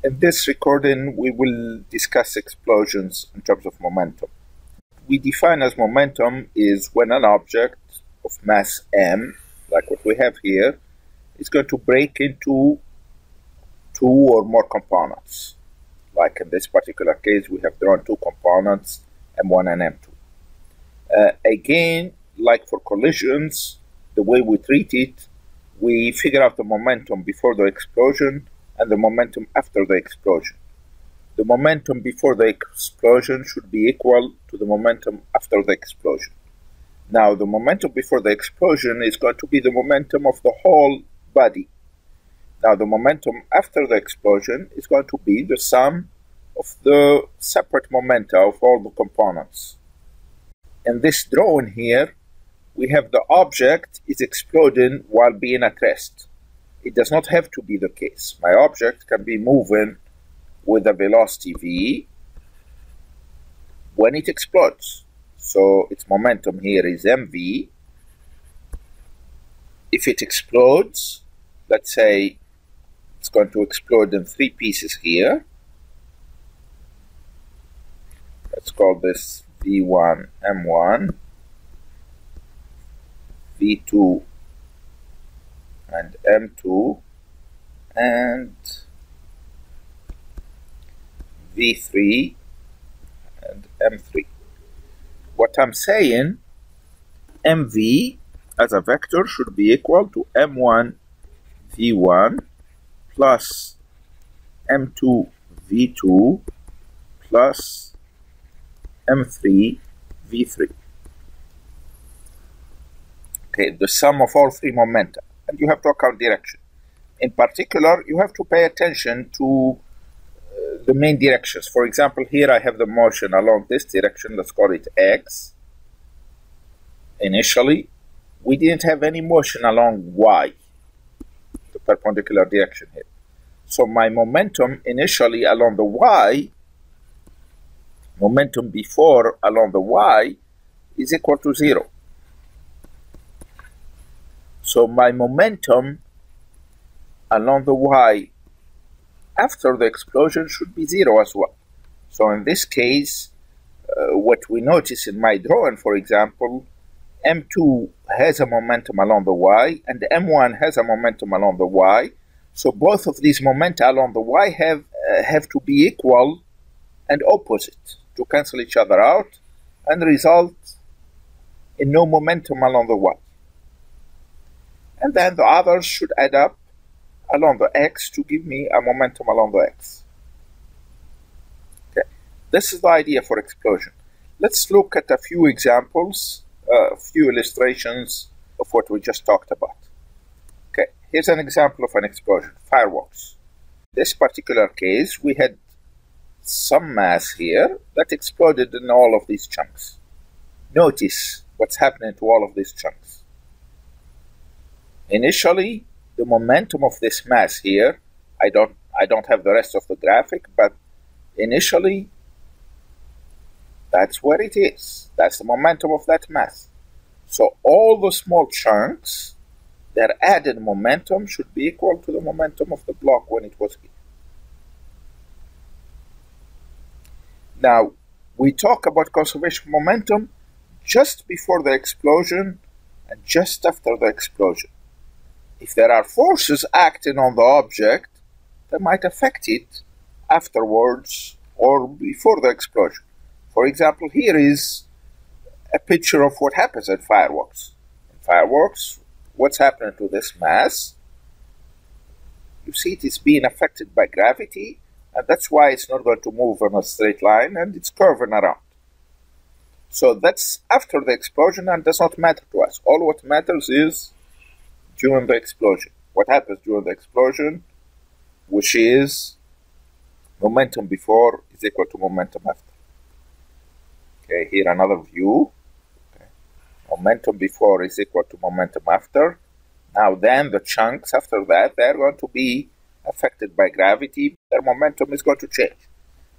In this recording, we will discuss explosions in terms of momentum. We define as momentum is when an object of mass m, like what we have here, is going to break into two or more components. Like in this particular case, we have drawn two components, m1 and m2. Again, like for collisions, the way we treat it, we figure out the momentum before the explosion and the momentum after the explosion. The momentum before the explosion should be equal to the momentum after the explosion. Now, the momentum before the explosion is going to be the momentum of the whole body. Now, the momentum after the explosion is going to be the sum of the separate momenta of all the components. In this drawing here, we have the object is exploding while being at rest. It does not have to be the case. My object can be moving with a velocity v when it explodes. So its momentum here is mv. If it explodes, let's say it's going to explode in three pieces here. Let's call this v1 m1, v2 and m2, and v3 and m3. What I'm saying, mv as a vector should be equal to m1 v1 plus m2 v2 plus m3 v3. Okay, the sum of all three momenta. And you have to account direction. In particular, you have to pay attention to the main directions. For example, here I have the motion along this direction. Let's call it x. Initially, we didn't have any motion along y, the perpendicular direction here. So my momentum initially along the y, momentum before along the y, is equal to 0. So my momentum along the y after the explosion should be 0 as well. So in this case, what we notice in my drawing, for example, m2 has a momentum along the y and m1 has a momentum along the y. So both of these momenta along the y have to be equal and opposite to cancel each other out and result in no momentum along the y. And then the others should add up along the x to give me a momentum along the x. Okay, this is the idea for explosion. Let's look at a few examples, a few illustrations of what we just talked about. Okay, here's an example of an explosion, fireworks. In this particular case, we had some mass here that exploded in all of these chunks. Notice what's happening to all of these chunks. Initially, the momentum of this mass here, I don't have the rest of the graphic, but initially, that's where it is. That's the momentum of that mass. So all the small chunks, their added momentum should be equal to the momentum of the block when it was here. Now, we talk about conservation of momentum just before the explosion and just after the explosion. If there are forces acting on the object, they might affect it afterwards or before the explosion. For example, here is a picture of what happens at fireworks. In fireworks, what's happening to this mass? You see it is being affected by gravity, and that's why it's not going to move in a straight line, and it's curving around. So that's after the explosion and does not matter to us. All what matters is during the explosion. What happens during the explosion, which is momentum before is equal to momentum after. Okay, here another view. Okay. Momentum before is equal to momentum after. Now then the chunks after that, they're going to be affected by gravity. Their momentum is going to change.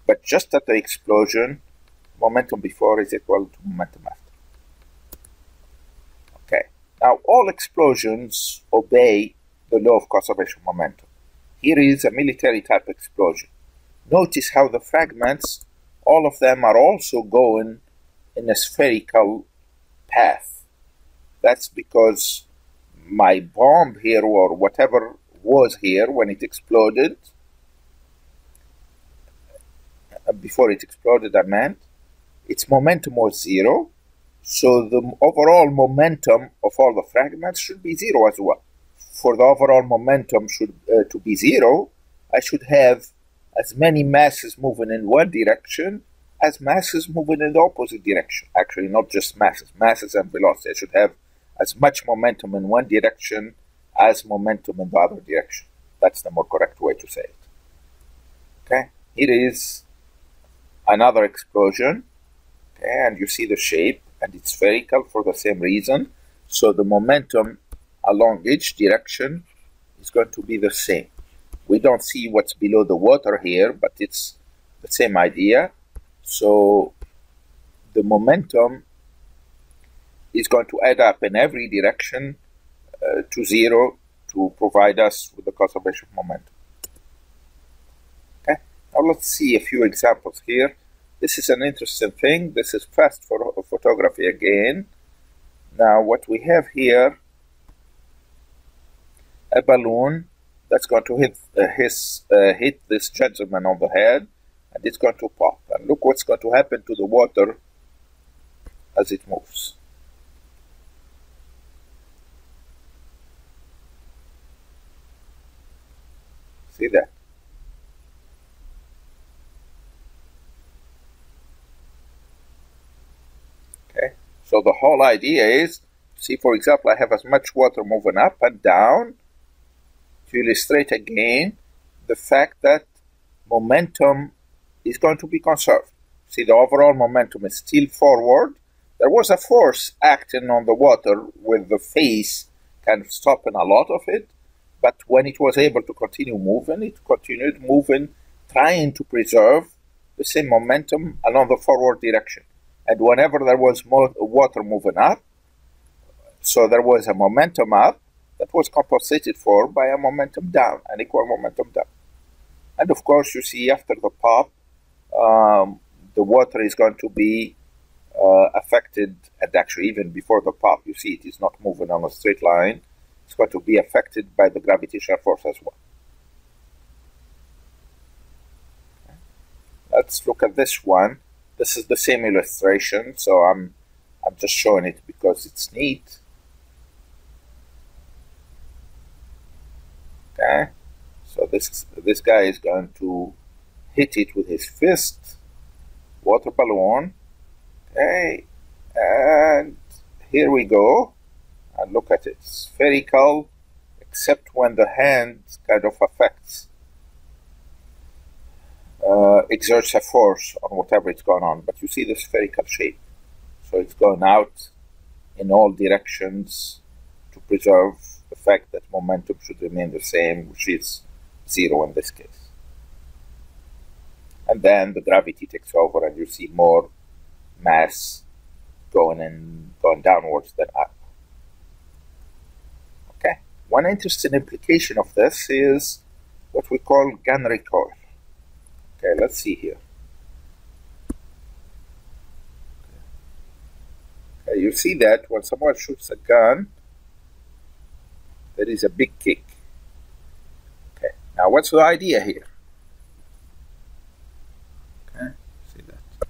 But just at the explosion, momentum before is equal to momentum after. Okay. Now, all explosions obey the law of conservation of momentum. Here is a military type explosion. Notice how the fragments, all of them are also going in a spherical path. That's because my bomb here, or whatever was here when it exploded, before it exploded I meant, its momentum was 0, so the overall momentum of all the fragments should be 0 as well. For the overall momentum to be 0, I should have as many masses moving in one direction as masses moving in the opposite direction. Actually, not just masses and velocity. I should have as much momentum in one direction as momentum in the other direction. That's the more correct way to say it. Okay, here is another explosion. Okay, and you see the shape, and it's spherical for the same reason. So the momentum along each direction is going to be the same. We don't see what's below the water here, but it's the same idea. So the momentum is going to add up in every direction to 0 to provide us with the conservation of momentum. Okay, now let's see a few examples here. This is an interesting thing. This is fast photography again. Now what we have here, a balloon that's going to hit this gentleman on the head, and it's going to pop. And look what's going to happen to the water as it moves. See that? Okay, so the whole idea is, see, for example, I have as much water moving up and down to illustrate again the fact that momentum is going to be conserved. See, the overall momentum is still forward. There was a force acting on the water with the face kind of stopping a lot of it, but when it was able to continue moving, it continued moving, trying to preserve the same momentum along the forward direction. And whenever there was more water moving up, so there was a momentum up that was compensated for by a momentum down, an equal momentum down. And of course, you see after the pop, the water is going to be affected, and actually even before the pop, you see it is not moving on a straight line. It's going to be affected by the gravitational force as well. Okay. Let's look at this one. This is the same illustration, so I'm just showing it because it's neat. Okay, so this guy is going to hit it with his fist, water balloon. Okay, and here we go. And look at it, spherical, except when the hand kind of affects, exerts a force on whatever is going on. But you see the spherical shape. So it's going out in all directions to preserve the fact that momentum should remain the same, which is 0 in this case. And then the gravity takes over and you see more mass going downwards than up. Okay. One interesting implication of this is what we call gun recoil. Okay, let's see here. Okay, you see that when someone shoots a gun, there is a big kick. Okay, now what's the idea here? Okay, see that.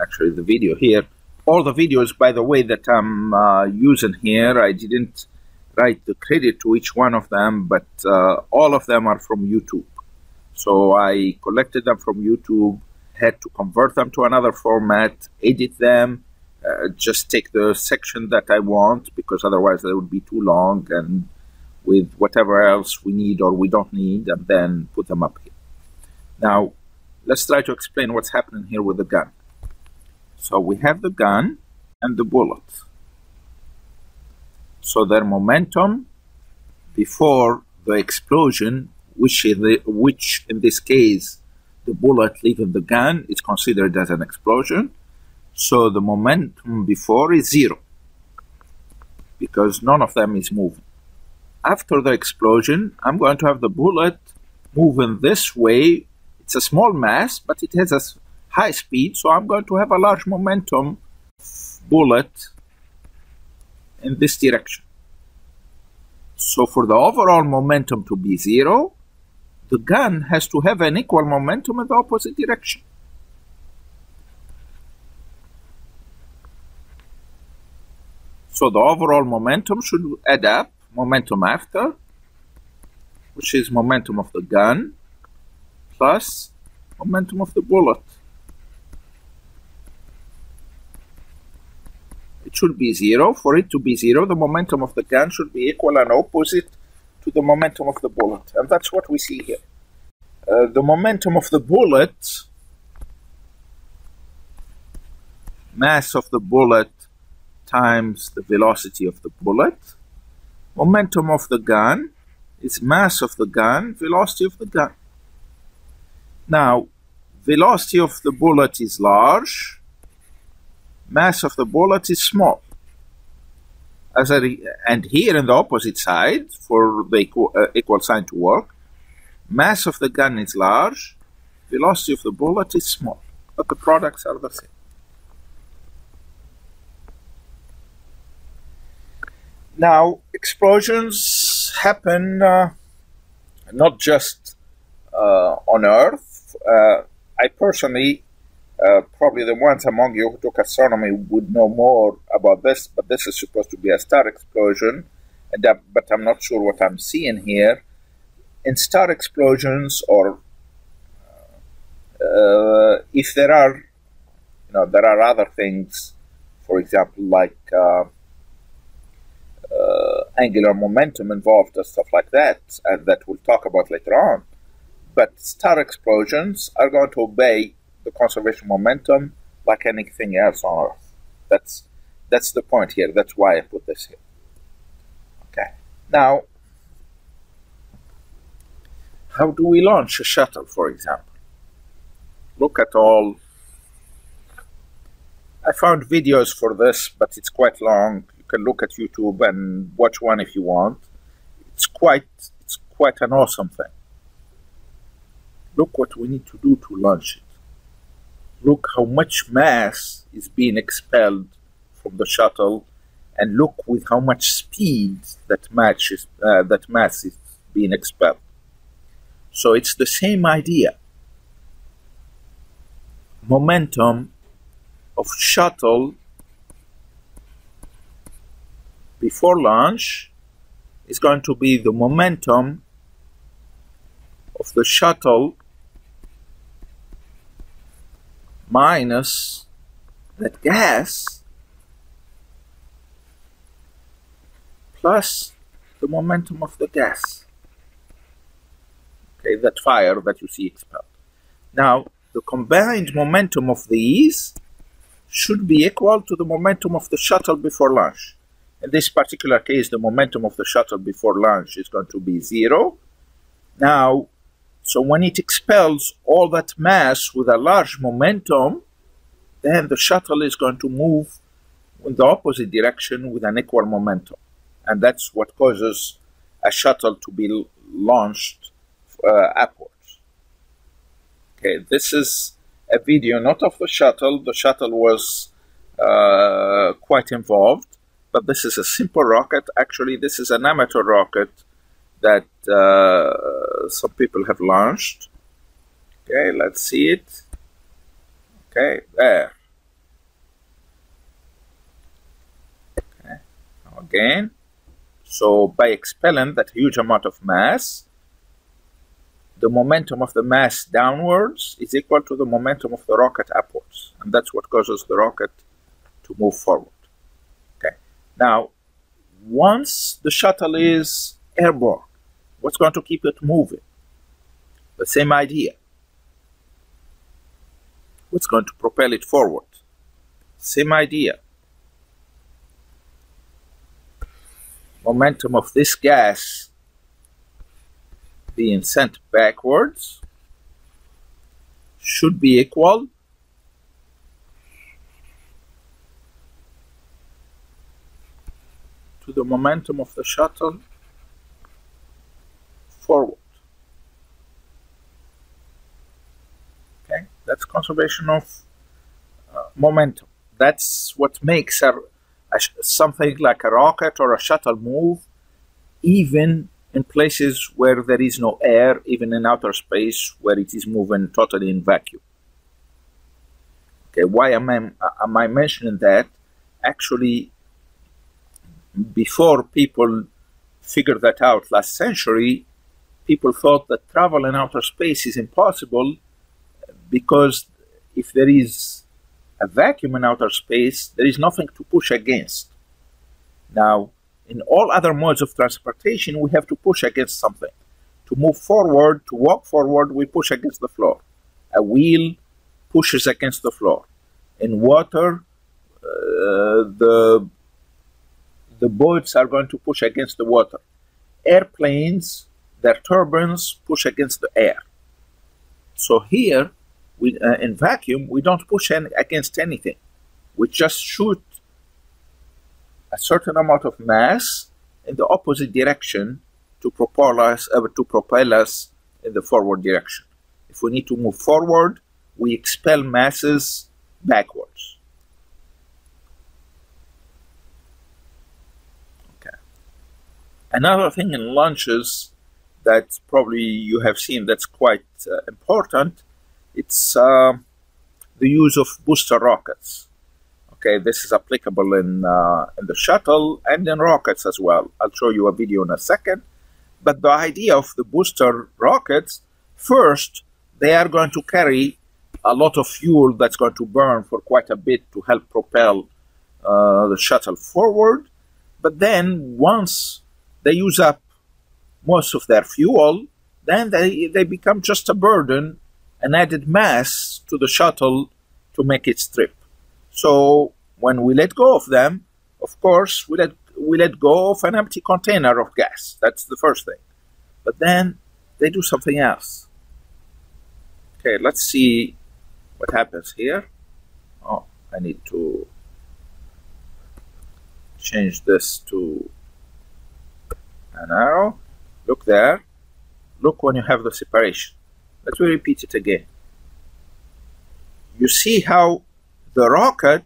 Actually, the video here, all the videos, by the way, that I'm using here, I didn't write the credit to each one of them, but all of them are from YouTube. So I collected them from YouTube, had to convert them to another format, edit them, just take the section that I want, because otherwise they would be too long, and with whatever else we need or we don't need, and then put them up here. Now, let's try to explain what's happening here with the gun. So we have the gun and the bullet. So their momentum before the explosion, which in this case, the bullet leaving the gun is considered as an explosion. So the momentum before is 0, because none of them is moving. after the explosion, I'm going to have the bullet moving this way. It's a small mass, but it has a high speed, so I'm going to have a large momentum bullet in this direction. So for the overall momentum to be 0, the gun has to have an equal momentum in the opposite direction. So the overall momentum should add up, momentum after, which is momentum of the gun, plus momentum of the bullet. It should be 0. For it to be 0, the momentum of the gun should be equal and opposite to the momentum of the bullet. And that's what we see here. The momentum of the bullet, mass of the bullet times the velocity of the bullet. Momentum of the gun is mass of the gun, velocity of the gun. Now, velocity of the bullet is large, mass of the bullet is small. And here in the opposite side, for the equal sign to work, mass of the gun is large, velocity of the bullet is small, but the products are the same. Now, explosions happen not just on Earth. I personally, probably the ones among you who took astronomy would know more about this, but this is supposed to be a star explosion, but I'm not sure what I'm seeing here. In star explosions, or if there are, there are other things, for example, like angular momentum involved and stuff like that, and that we'll talk about later on. But star explosions are going to obey the conservation momentum like anything else on Earth. That's the point here. That's why I put this here. Okay. Now, how do we launch a shuttle, for example? Look at all. I found videos for this, but it's quite long. You can look at YouTube and watch one if you want. It's quite an awesome thing. Look what we need to do to launch it. Look how much mass is being expelled from the shuttle, and look with how much speed that mass is being expelled. So it's the same idea. Momentum of shuttle before launch is going to be the momentum of the shuttle minus that gas plus the momentum of the gas. Okay, that fire that you see expelled. Now, the combined momentum of these should be equal to the momentum of the shuttle before launch. In this particular case, the momentum of the shuttle before launch is going to be 0. Now, so when it expels all that mass with a large momentum, then the shuttle is going to move in the opposite direction with an equal momentum. And that's what causes a shuttle to be launched upwards. Okay, this is a video not of the shuttle. The shuttle was quite involved, but this is a simple rocket. Actually, this is an amateur rocket that some people have launched. Okay, let's see it. Okay, there. Okay, now again. So by expelling that huge amount of mass, the momentum of the mass downwards is equal to the momentum of the rocket upwards. And that's what causes the rocket to move forward. Okay. Now, once the shuttle is airborne, what's going to keep it moving? The same idea. What's going to propel it forward? Same idea. Momentum of this gas being sent backwards should be equal to the momentum of the shuttle forward. Okay, that's conservation of momentum. That's what makes something like a rocket or a shuttle move, even in places where there is no air, even in outer space where it is moving totally in vacuum. Okay, why am I mentioning that? Actually, before people figured that out last century, people thought that travel in outer space is impossible because if there is a vacuum in outer space, there is nothing to push against. Now, in all other modes of transportation, we have to push against something. To move forward, to walk forward, we push against the floor. A wheel pushes against the floor. In water, the boats are going to push against the water. Airplanes, their turbines push against the air. So here, in vacuum, we don't push against anything. We just shoot a certain amount of mass in the opposite direction to propel us in the forward direction. If we need to move forward, we expel masses backwards. Okay. Another thing in launches that probably you have seen that's quite important, it's the use of booster rockets. Okay, this is applicable in the shuttle and in rockets as well. I'll show you a video in a second. But the idea of the booster rockets, first, they are going to carry a lot of fuel that's going to burn for quite a bit to help propel the shuttle forward. But then once they use up most of their fuel, then they become just a burden, an added mass to the shuttle to make its trip. So when we let go of them, of course, we let go of an empty container of gas. That's the first thing. But then they do something else. Okay, let's see what happens here. Oh, I need to change this to an arrow. Look there. Look when you have the separation. Let me repeat it again. You see how the rocket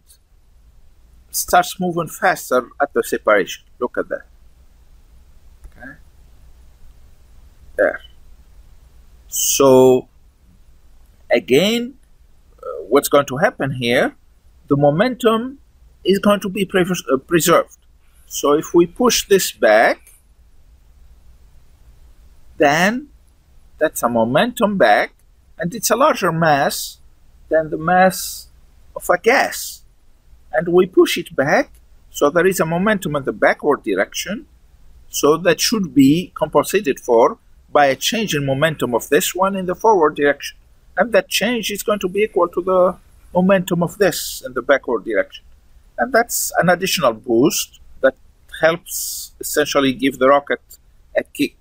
starts moving faster at the separation. Look at that. Okay. There. So, again, what's going to happen here, the momentum is going to be preserved. So if we push this back, then that's a momentum back, and it's a larger mass than the mass of a gas. And we push it back, so there is a momentum in the backward direction, so that should be compensated for by a change in momentum of this one in the forward direction. And that change is going to be equal to the momentum of this in the backward direction. And that's an additional boost that helps essentially give the rocket a kick.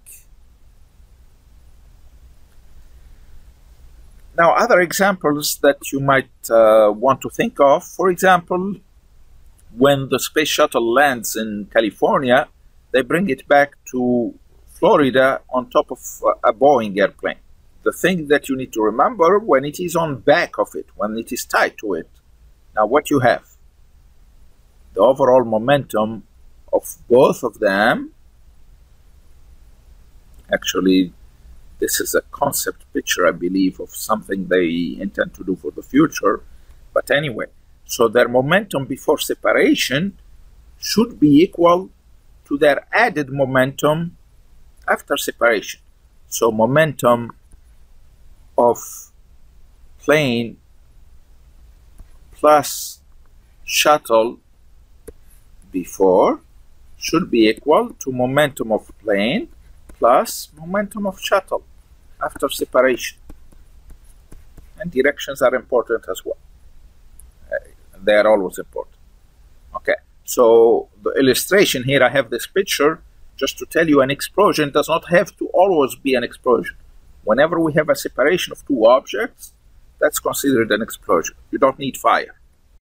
Now, other examples that you might want to think of, for example, when the space shuttle lands in California, they bring it back to Florida on top of a Boeing airplane. The thing that you need to remember, when it is on back of it, when it is tied to it, now what you have? The overall momentum of both of them. Actually, this is a concept picture, I believe, of something they intend to do for the future. But anyway, so their momentum before separation should be equal to their added momentum after separation. So momentum of plane plus shuttle before should be equal to momentum of plane plus momentum of shuttle after separation. And directions are important as well. They are always important. Okay, so the illustration here, I have this picture just to tell you an explosion does not have to always be an explosion. Whenever we have a separation of two objects, that's considered an explosion. You don't need fire.